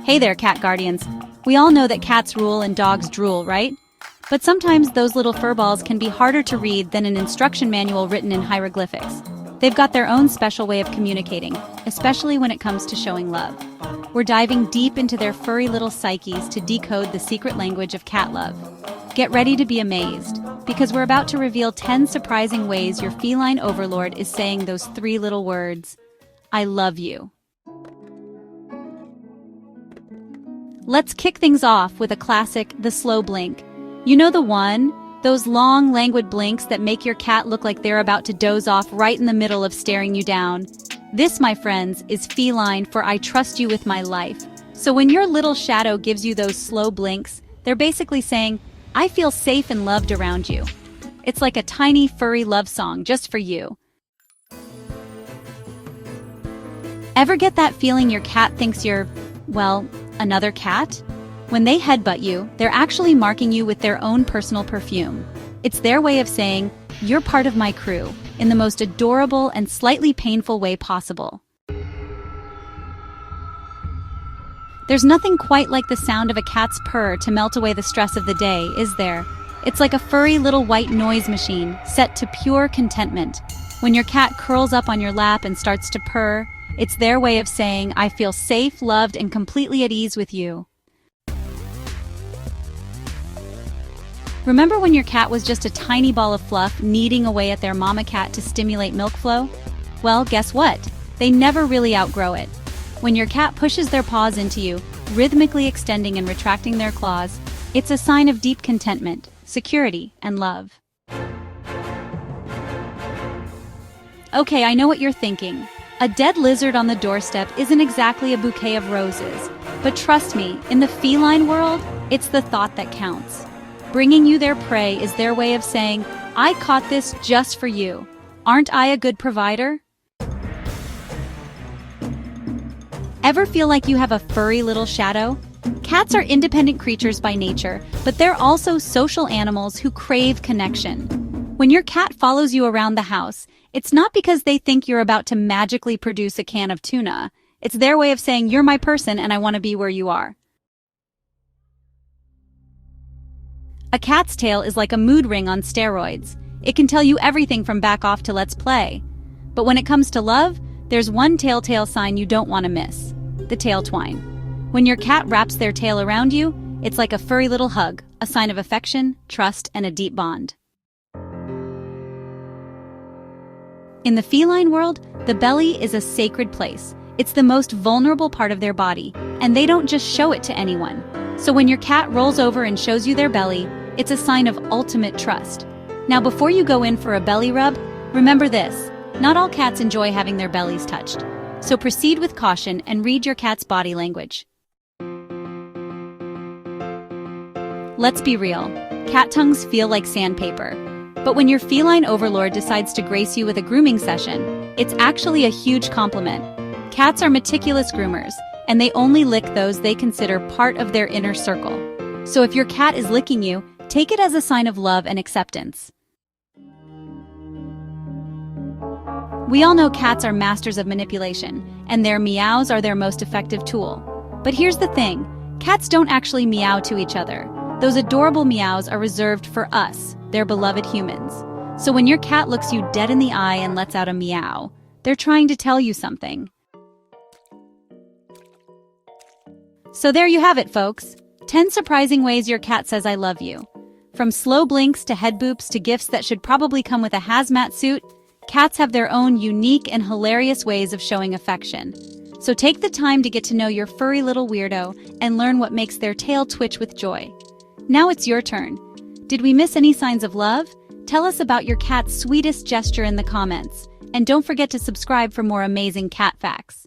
Hey there, cat guardians. We all know that cats rule and dogs drool, right? But sometimes those little furballs can be harder to read than an instruction manual written in hieroglyphics. They've got their own special way of communicating, especially when it comes to showing love. We're diving deep into their furry little psyches to decode the secret language of cat love. Get ready to be amazed, because we're about to reveal 10 surprising ways your feline overlord is saying those 3 little words, I love you. Let's kick things off with a classic, the slow blink. You know the one? Those long, languid blinks that make your cat look like they're about to doze off right in the middle of staring you down. This, my friends, is Feline for I trust you with my life. So when your little shadow gives you those slow blinks, they're basically saying, I feel safe and loved around you. It's like a tiny, furry love song just for you. Ever get that feeling your cat thinks you're, well, another cat? When they headbutt you, they're actually marking you with their own personal perfume. It's their way of saying, you're part of my crew, in the most adorable and slightly painful way possible. There's nothing quite like the sound of a cat's purr to melt away the stress of the day, is there? It's like a furry little white noise machine, set to pure contentment. When your cat curls up on your lap and starts to purr, it's their way of saying, I feel safe, loved, and completely at ease with you. Remember when your cat was just a tiny ball of fluff kneading away at their mama cat to stimulate milk flow? Well, guess what? They never really outgrow it. When your cat pushes their paws into you, rhythmically extending and retracting their claws, it's a sign of deep contentment, security, and love. Okay, I know what you're thinking. A dead lizard on the doorstep isn't exactly a bouquet of roses. But trust me, in the feline world, it's the thought that counts. Bringing you their prey is their way of saying, I caught this just for you. Aren't I a good provider? Ever feel like you have a furry little shadow? Cats are independent creatures by nature, but they're also social animals who crave connection. When your cat follows you around the house, it's not because they think you're about to magically produce a can of tuna. It's their way of saying, you're my person and I want to be where you are. A cat's tail is like a mood ring on steroids. It can tell you everything from back off to let's play. But when it comes to love, there's one telltale sign you don't want to miss: the tail twine. When your cat wraps their tail around you, it's like a furry little hug, a sign of affection, trust, and a deep bond. In the feline world, the belly is a sacred place. It's the most vulnerable part of their body, and they don't just show it to anyone. So when your cat rolls over and shows you their belly, it's a sign of ultimate trust. Now, before you go in for a belly rub, remember this: not all cats enjoy having their bellies touched. So proceed with caution and read your cat's body language. Let's be real, cat tongues feel like sandpaper. But when your feline overlord decides to grace you with a grooming session, it's actually a huge compliment. Cats are meticulous groomers, and they only lick those they consider part of their inner circle. So if your cat is licking you, take it as a sign of love and acceptance. We all know cats are masters of manipulation, and their meows are their most effective tool. But here's the thing, cats don't actually meow to each other. Those adorable meows are reserved for us, their beloved humans. So when your cat looks you dead in the eye and lets out a meow, they're trying to tell you something. So there you have it, folks. 10 surprising ways your cat says I love you. From slow blinks to head boops to gifts that should probably come with a hazmat suit, cats have their own unique and hilarious ways of showing affection. So take the time to get to know your furry little weirdo and learn what makes their tail twitch with joy. Now it's your turn. Did we miss any signs of love? Tell us about your cat's sweetest gesture in the comments. And don't forget to subscribe for more amazing cat facts.